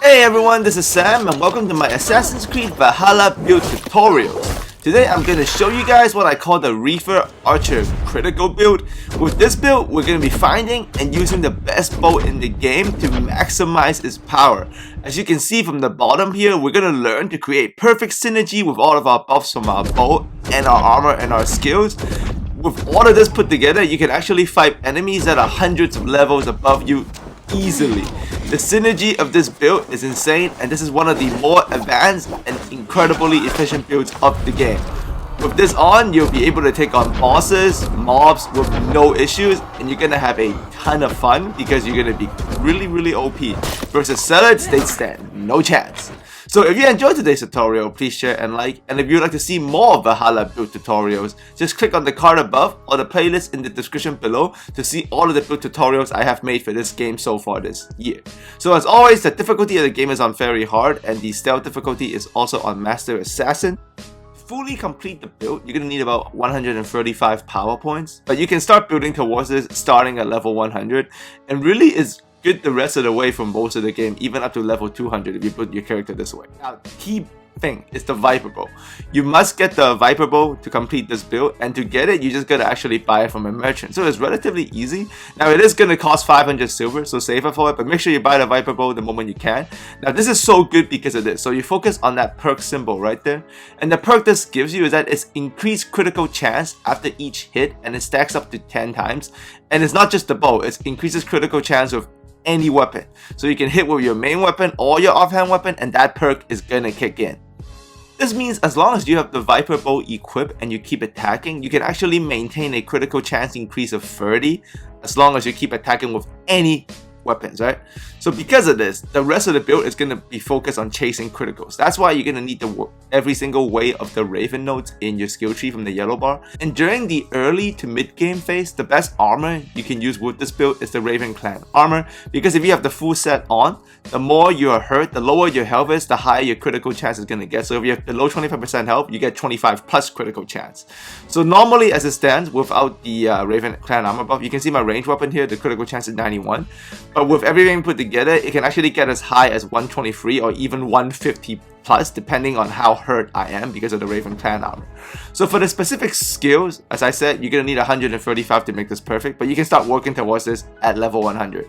Hey everyone, this is Sam and welcome to my Assassin's Creed Valhalla build tutorials. Today I'm going to show you guys what I call the Reefer Archer critical build. With this build, we're going to be finding and using the best bow in the game to maximize its power. As you can see from the bottom here, we're going to learn to create perfect synergy with all of our buffs from our bow and our armor and our skills. With all of this put together, you can actually fight enemies that are hundreds of levels above you easily. The synergy of this build is insane, and this is one of the more advanced and incredibly efficient builds of the game. With this on, you'll be able to take on bosses, mobs with no issues, and you're gonna have a ton of fun because you're gonna be really OP. Versus Zealots, they stand no chance. So if you enjoyed today's tutorial, please share and like, and if you'd like to see more of Valhalla build tutorials, just click on the card above or the playlist in the description below to see all of the build tutorials I have made for this game so far this year. So as always, the difficulty of the game is on very hard, and the stealth difficulty is also on Master Assassin. Fully complete the build, you're going to need about 135 power points, but you can start building towards this starting at level 100, and really is good the rest of the way from most of the game, even up to level 200 if you put your character this way. Now, the key thing is the Viper Bow. You must get the Viper Bow to complete this build, and to get it, you just gotta actually buy it from a merchant. So it's relatively easy. Now, it is gonna cost 500 silver, so save up for it, but make sure you buy the Viper Bow the moment you can. Now, this is so good because of this. So you focus on that perk symbol right there, and the perk this gives you is that it's increased critical chance after each hit, and it stacks up to 10 times. And it's not just the bow, it increases critical chance with any weapon. So you can hit with your main weapon or your offhand weapon, and that perk is gonna kick in. This means as long as you have the Viper Bow equipped and you keep attacking, you can actually maintain a critical chance increase of 30 as long as you keep attacking with any weapons, right? So because of this, the rest of the build is going to be focused on chasing criticals. That's why you're going to need to work every single way of the Raven nodes in your skill tree from the yellow bar. And during the early to mid game phase, the best armor you can use with this build is the Raven Clan armor, because if you have the full set on, the more you are hurt, the lower your health is, the higher your critical chance is going to get. So if you have below 25% health, you get 25 plus critical chance. So normally as it stands, without the Raven Clan armor buff, you can see my range weapon here, the critical chance is 91. But with everything put together, it can actually get as high as 123 or even 150 plus, depending on how hurt I am because of the Raven Clan armor. So for the specific skills, as I said, you're going to need 135 to make this perfect, but you can start working towards this at level 100.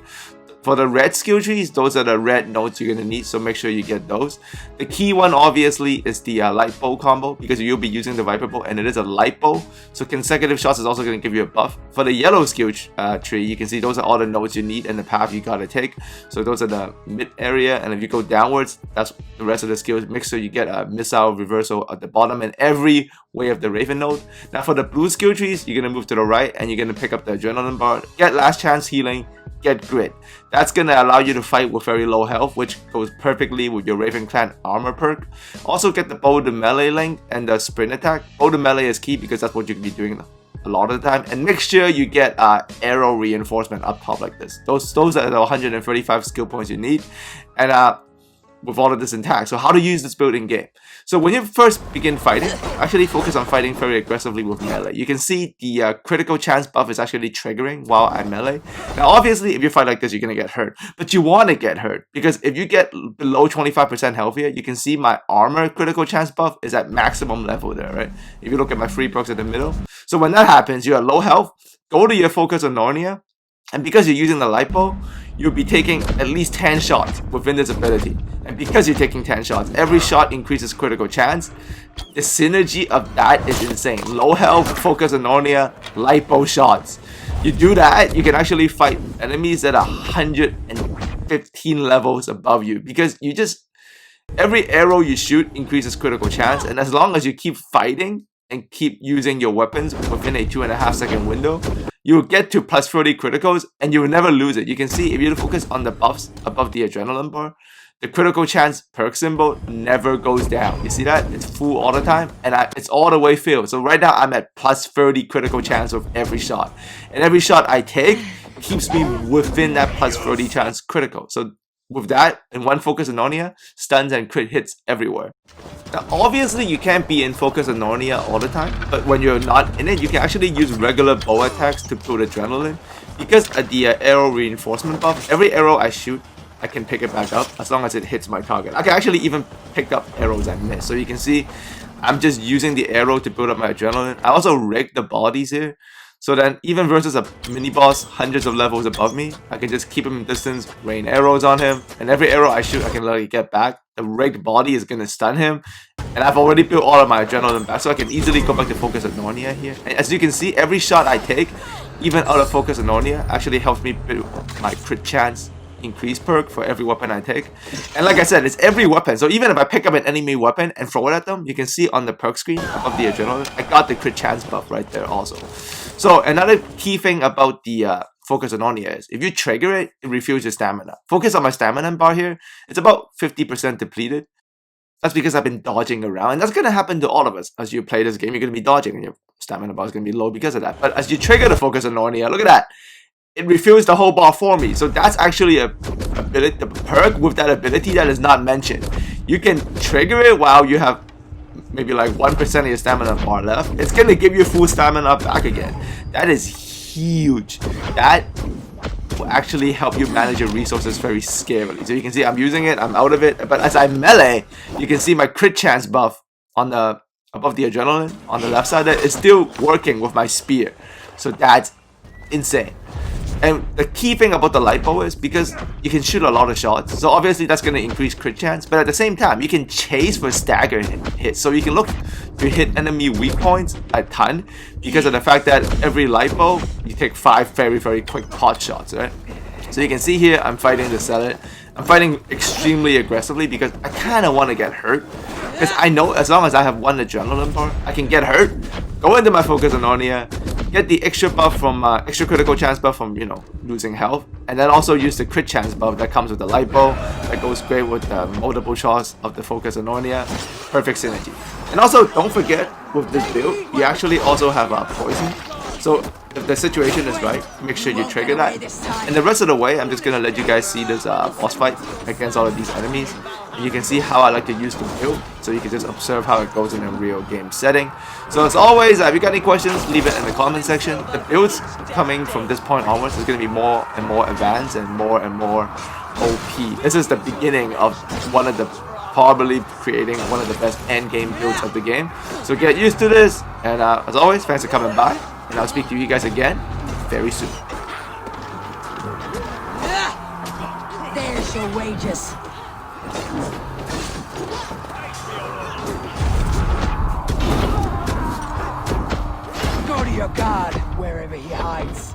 For the red skill trees, those are the red nodes you're going to need, so make sure you get those. The key one obviously is the light bow combo, because you'll be using the Viper Bow and it is a light bow, so consecutive shots is also going to give you a buff. For the yellow skill tree, you can see those are all the nodes you need and the path you gotta take. So those are the mid area, and if you go downwards, that's the rest of the skills. Make sure you get a missile reversal at the bottom and every way of the Raven node. Now for the blue skill trees, you're going to move to the right and you're going to pick up the adrenaline bar, get last chance healing, get grit. That's going to allow you to fight with very low health, which goes perfectly with your Raven Clan armor perk. Also get the bow to melee link and the sprint attack. Bow to melee is key because that's what you can be doing a lot of the time. And make sure you get arrow reinforcement up top like this. Those are the 135 skill points you need. And with all of this intact. So how to use this build in game. So when you first begin fighting, actually focus on fighting very aggressively with melee. You can see the critical chance buff is actually triggering while I melee. Now obviously if you fight like this, you're going to get hurt. But you want to get hurt, because if you get below 25% health here, you can see my armor critical chance buff is at maximum level there, right? If you look at my free perks in the middle. So when that happens, you're at low health, go to your focus on Narnia, and because you're using the light bow, you'll be taking at least 10 shots within this ability. And because you're taking 10 shots, every shot increases critical chance. The synergy of that is insane. Low health, focus on Narnia, light bow shots. You do that, you can actually fight enemies that are 115 levels above you, because you just, every arrow you shoot increases critical chance, and as long as you keep fighting and keep using your weapons within a 2.5 second window, you will get to plus 30 criticals and you will never lose it. You can see if you focus on the buffs above the adrenaline bar, the critical chance perk symbol never goes down. You see that? It's full all the time, and it's all the way filled. So right now I'm at plus 30 critical chance with every shot. And every shot I take keeps me within that plus 30 chance critical. So with that, in one focus on Narnia, stuns and crit hits everywhere. Now obviously you can't be in focus on Narnia all the time, but when you're not in it, you can actually use regular bow attacks to put adrenaline. Because of the arrow reinforcement buff, every arrow I shoot I can pick it back up as long as it hits my target. I can actually even pick up arrows I miss. So you can see I'm just using the arrow to build up my adrenaline. I also rigged the bodies here. So then even versus a mini boss hundreds of levels above me, I can just keep him in distance, rain arrows on him, and every arrow I shoot I can literally get back. The rigged body is gonna stun him. And I've already built all of my adrenaline back, so I can easily go back to Focus Anornia here. And as you can see, every shot I take, even out of Focus Anornia, actually helps me build my crit chance increase perk for every weapon I take. And like I said, it's every weapon. So even if I pick up an enemy weapon and throw it at them, you can see on the perk screen above the adrenaline, I got the crit chance buff right there also. So another key thing about the Focus Anornia is, if you trigger it, it refills your stamina. Focus on my stamina bar here, it's about 50% depleted. That's because I've been dodging around, and that's going to happen to all of us. As you play this game, you're going to be dodging, and your stamina bar is going to be low because of that. But as you trigger the Focus Anornia, look at that. It refills the whole bar for me. So that's actually a perk with that ability that is not mentioned. You can trigger it while you have maybe like 1% of your stamina bar left. It's going to give you full stamina back again. That is huge. That will actually help you manage your resources very scarily. So you can see I'm using it, I'm out of it, but as I melee, you can see my crit chance buff on the above the adrenaline on the left side there is still working with my spear. So that's insane. And the key thing about the light bow is because you can shoot a lot of shots, so obviously that's going to increase crit chance, but at the same time you can chase for stagger hits, so you can look to hit enemy weak points a ton because of the fact that every light bow you take 5 very quick pot shots, right? So you can see here I'm fighting to sell it. I'm fighting extremely aggressively because I kind of want to get hurt, because I know as long as I have 1 adrenaline bar I can get hurt, go into my Focus Anornia, get the extra buff from extra critical chance buff from, you know, losing health, and then also use the crit chance buff that comes with the light bow that goes great with the multiple shots of the Focus Anornia. Perfect synergy. And also don't forget, with this build you actually also have poison, so if the situation is right, make sure you trigger that. And the rest of the way I'm just gonna let you guys see this boss fight against all of these enemies. And you can see how I like to use the build, so you can just observe how it goes in a real game setting. So as always, if you got any questions, leave it in the comment section. The builds coming from this point onwards is going to be more and more advanced and more OP. This is the beginning of one of the, probably creating one of the best end game builds of the game. So get used to this, and as always, thanks for coming by, and I'll speak to you guys again very soon. There's your wages. Go to your god, wherever he hides.